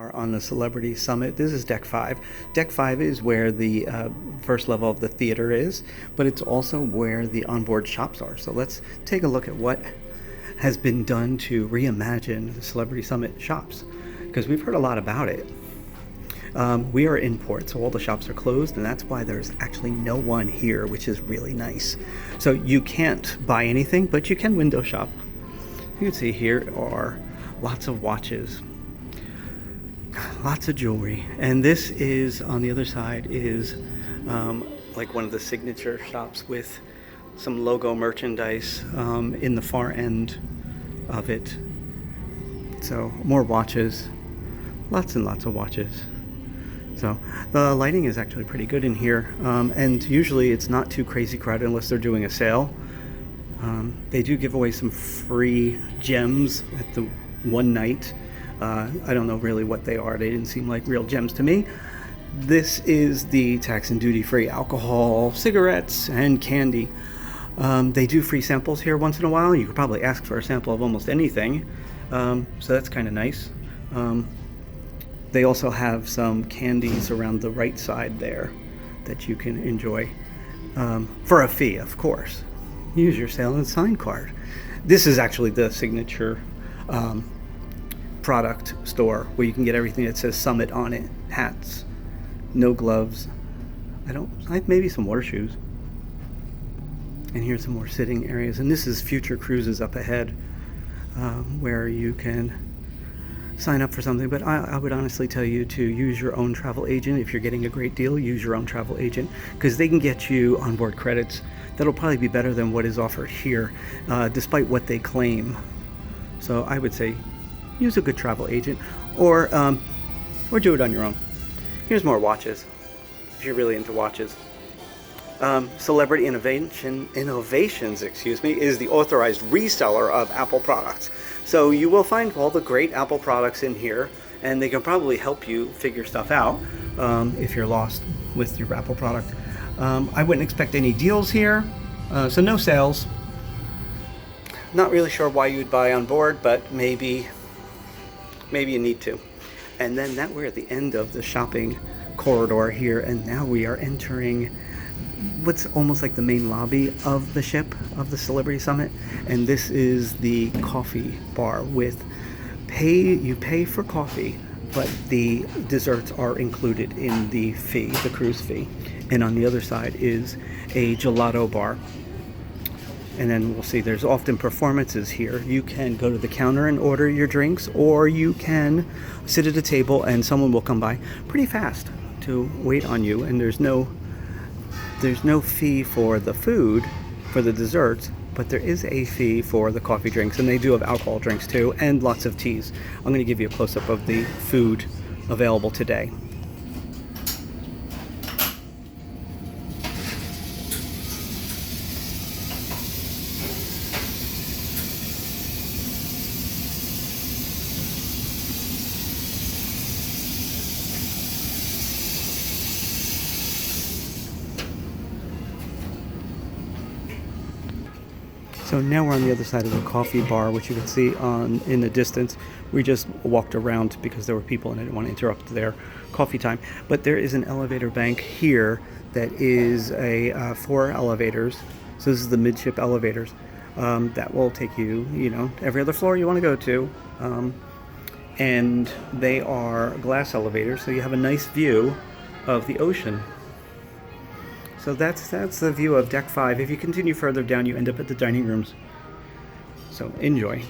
Are on the Celebrity Summit. This is Deck 5. Deck 5 is where the first level of the theater is, but it's also where the onboard shops are. So let's take a look at what has been done to reimagine the Celebrity Summit shops, because we've heard a lot about it. We are in port, so all the shops are closed, and that's why there's actually no one here, which is really nice. So you can't buy anything, but you can window shop. You can see here are lots of watches, lots of jewelry, and this is on the other side is like one of the signature shops with some logo merchandise in the far end of it. So more watches, lots and lots of watches. So the lighting is actually pretty good in here, and usually it's not too crazy crowded unless they're doing a sale. They do give away some free gems at the one night. I don't know really what they are. They didn't seem like real gems to me. This is the tax and duty-free alcohol, cigarettes, and candy. They do free samples here once in a while. You could probably ask for a sample of almost anything. So that's kind of nice. They also have some candies around the right side there that you can enjoy for a fee, of course. Use your sale and sign card. This is actually the signature product store where you can get everything that says Summit on it. Hats, no gloves. Maybe some water shoes. And here's some more sitting areas. And this is future cruises up ahead where you can sign up for something. But I would honestly tell you to use your own travel agent. If you're getting a great deal, use your own travel agent, because they can get you onboard credits that'll probably be better than what is offered here, despite what they claim. So I would say use a good travel agent, or do it on your own. Here's more watches, if you're really into watches. Celebrity Innovations, is the authorized reseller of Apple products. So you will find all the great Apple products in here, and they can probably help you figure stuff out if you're lost with your Apple product. I wouldn't expect any deals here, so no sales. Not really sure why you'd buy on board, but maybe you need to. And then we're at the end of the shopping corridor here, and now we are entering what's almost like the main lobby of the ship of the Celebrity Summit. And this is the coffee bar with you pay for coffee, but the desserts are included in the fee, the cruise fee. And on the other side is a gelato bar. And then we'll see there's often performances here. You can go to the counter and order your drinks, or you can sit at a table and someone will come by pretty fast to wait on you. And there's no fee for the food, for the desserts, but there is a fee for the coffee drinks, and they do have alcohol drinks too, and lots of teas. I'm going to give you a close-up of the food available today. So now we're on the other side of the coffee bar, which you can see in the distance. We just walked around because there were people and I didn't want to interrupt their coffee time. But there is an elevator bank here that is 4 elevators. So this is the midship elevators that will take you, every other floor you want to go to. And they are glass elevators, so you have a nice view of the ocean. So that's the view of Deck 5. If you continue further down, you end up at the dining rooms. So enjoy.